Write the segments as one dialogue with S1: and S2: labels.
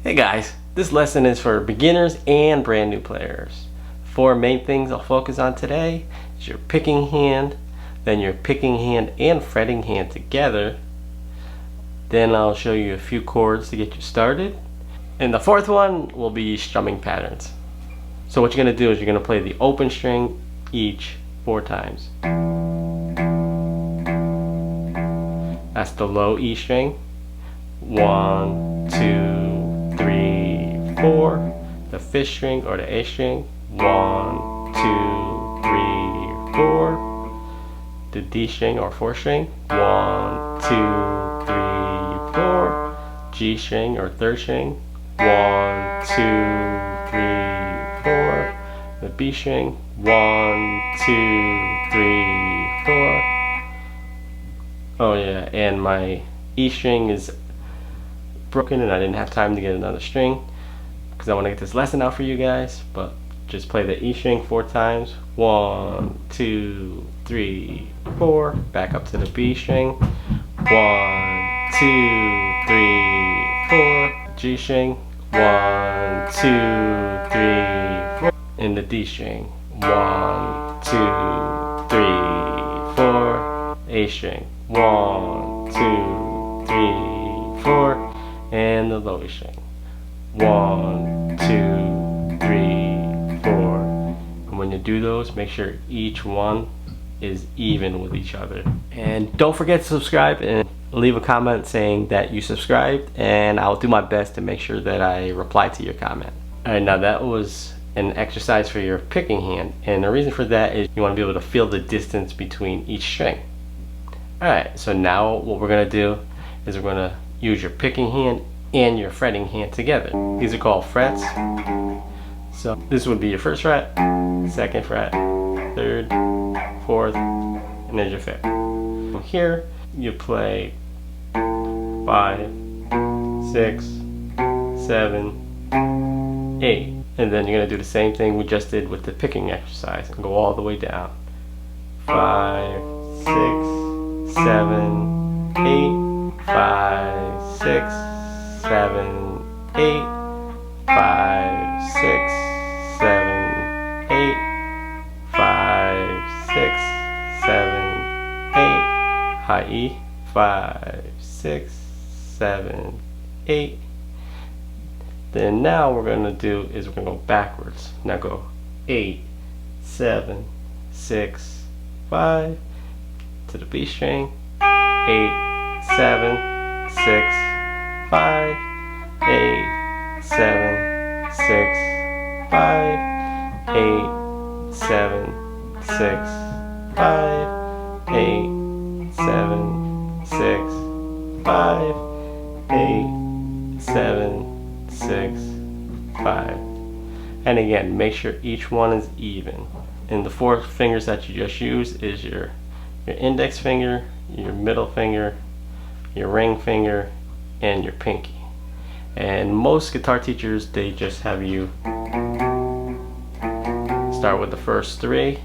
S1: Hey guys, this lesson is for beginners and brand new players. Four main things I'll focus on today is your picking hand, then your picking hand and fretting hand together. Then I'll show you a few chords to get you started. And the fourth one will be strumming patterns. So what you're going to do is you're going to play the open string each 4 times. That's the low E string. 1, 2, 3, 4. The 5th string or the A string. 1, 2, 3, 4. The D string or 4th string. 1, 2, 3, 4. G string or 3rd string. 1, 2, 3, 4. The B string. 1, 2, 3, 4. Oh yeah, and my E string is broken and I didn't have time to get another string because I want to get this lesson out for you guys, but just play the E string 4 times. 1, 2, 3, 4. Back up to the B string. 1, 2, 3, 4. G string. 1, 2, 3, 4. And the D string. 1, 2, 3, 4. A string. 1, 2, 3, 4. And the low string. 1, 2, 3, 4. And when you do those, make sure each one is even with each other. And don't forget to subscribe and leave a comment saying that you subscribed, and I'll do my best to make sure that I reply to your comment. Alright, now that was an exercise for your picking hand, and the reason for that is you want to be able to feel the distance between each string. Alright, so now what we're going to do is we're going to use your picking hand and your fretting hand together. These are called frets. So this would be your 1st fret, 2nd fret, 3rd, 4th, and there's your 5th. From here you play 5, 6, 7, 8. And then you're going to do the same thing we just did with the picking exercise and go all the way down. 5, 6, 7, 8, 5, 6, 7, 8, 5, 6, 7, 8, 5, 6, 7, 8, high E, 5, 6, 7, 8. Then now what we're going to do is we're going to go backwards. Now go 8, 7, 6, 5 to the B string. 8, 7, 6, 5, 8, 7, 6, 5, 8, 7, 6, 5, 8, 7, 6, 5, 8, 7, 6, 5. And again, make sure each one is even. And the 4 fingers that you just used is your index finger, your middle finger, your ring finger, and your pinky. And most guitar teachers, they just have you start with the first 3.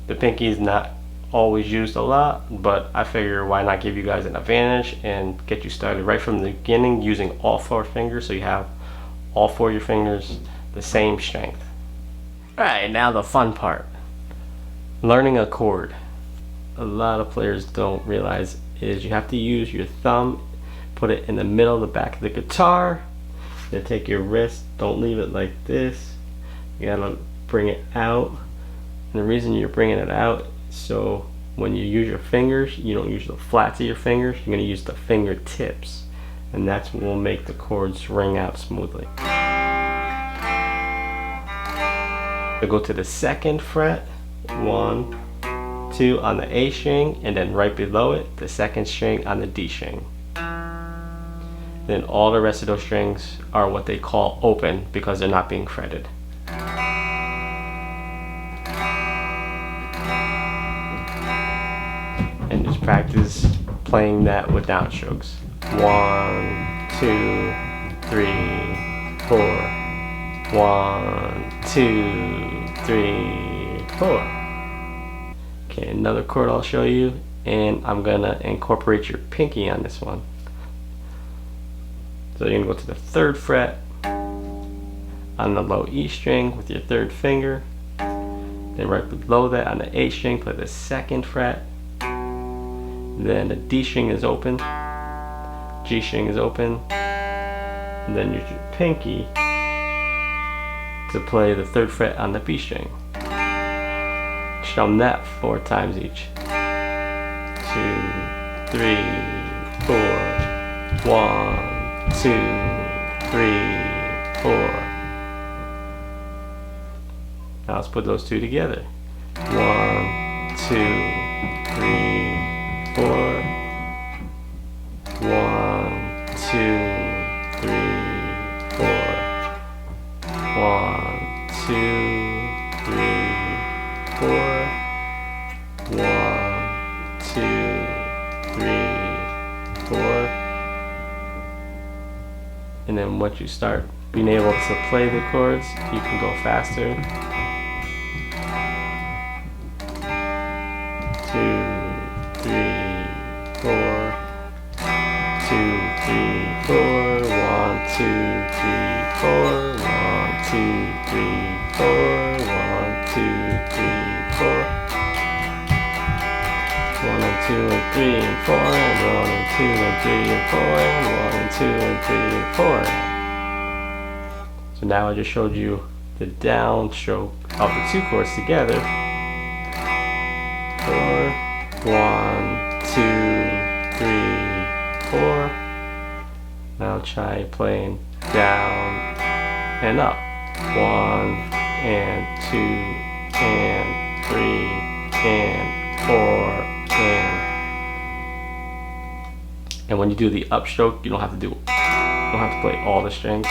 S1: The pinky is not always used a lot, but I figure why not give you guys an advantage and get you started right from the beginning using all 4 fingers, so you have all 4 of your fingers the same strength. Alright, now the fun part. Learning a chord. A lot of players don't realize is you have to use your thumb, put it in the middle of the back of the guitar, then take your wrist, don't leave it like this, you gotta bring it out. And the reason you're bringing it out is so when you use your fingers, you don't use the flats of your fingers, you're gonna use the fingertips, and that's what will make the chords ring out smoothly. So go to the 2nd fret, 1, 2 on the A string, and then right below it the 2nd string on the D string. Then all the rest of those strings are what they call open because they're not being fretted. And just practice playing that with downstrokes. 1, 2, 3, 4. 1, 2, 3, 4. Okay, another chord I'll show you, and I'm gonna incorporate your pinky on this one. So you're gonna go to the 3rd fret, on the low E string with your third finger. Then right below that on the A string, play the second fret. Then the D string is open, G string is open, and then use your pinky to play the third fret on the B string. Strum that 4 times each. 2, 3, 4. 1, 2, 3, 4. Now let's put those two together. 1, 2, 3, 4. 1, 2, 3, 4. 1, 2, 3, 4. 1, 2, 3, 4. And then once you start being able to play the chords, you can go faster. 2, 3, 4. 2, 3, 4. 1, 2, 3, 4. 1, 2, 3, 4. 1, 2, 3, 4. 1 and 2 and 3 and 4 and 1 and 2 and 3 and 4 and 1 and 2 and 3 and 4. So now I just showed you the downstroke of the two chords together. 4, 1, 2, 3, 4. Now try playing down and up. 1 and 2 and 3 and 4 and when you do the upstroke, you don't have to play all the strings.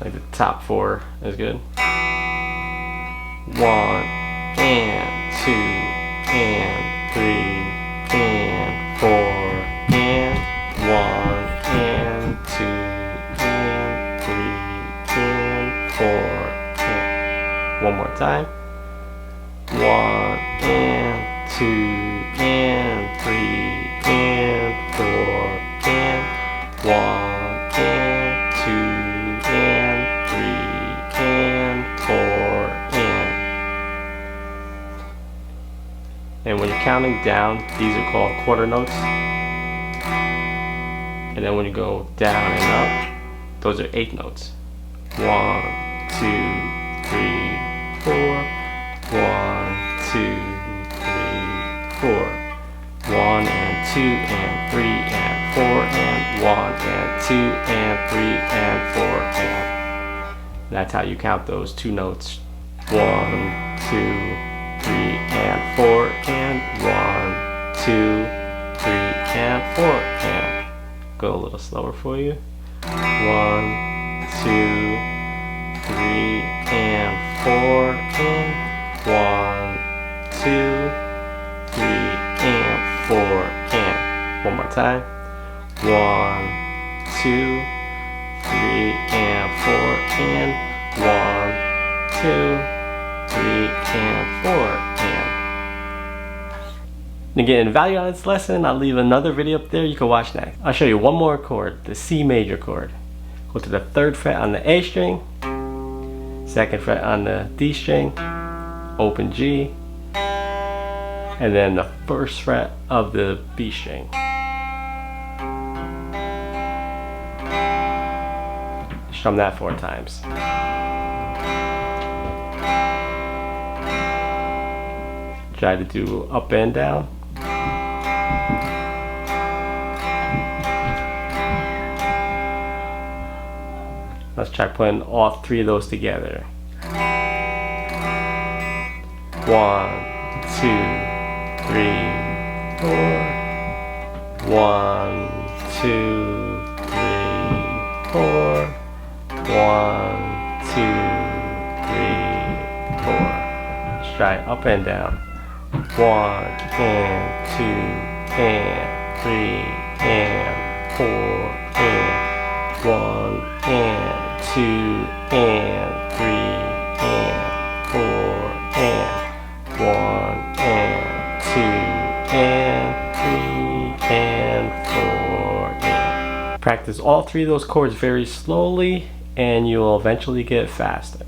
S1: Like the top 4 is good. 1 and 2 and 3 and 4 and 1 and 2 and 3 and 4 and one more time. 1 and 2 and 3 and 4 and 1 and 2 and 3 and 4 and when you're counting down, these are called quarter notes. And then when you go down and up, those are 8th notes. 1, 2, 3, 4. 1, 2, 3, 4. 1 and 2 and 3 and 4 and 1 and 2 and 3 and 4 and. That's how you count those 2 notes. 1, 2, 3 and 4 and 1, 2, 3 and 4 and. Go a little slower for you. 1, 2, 3 and 4 and 1, 2, 3 and 4 and. One more time. 1, 2, 3 and 4 and 1, 2, 3 and 4 and. And again, value on this lesson, I'll leave another video up there you can watch next. I'll show you one more chord, the C major chord. Go to the 3rd fret on the A string, 2nd fret on the D string, open G, and then the 1st fret of the B string. Strum that 4 times. Try to do up and down. Let's try putting all 3 of those together. 1, 2, 3, 4. 1, 2, 3, 4. 1, 2, 3, 4. Let's try up and down. 1 and 2 and 3 and 4 and 1 and 2 and 3 and 4 and 1 and 2 and 3 and 4 and. Practice all 3 of those chords very slowly and you'll eventually get faster.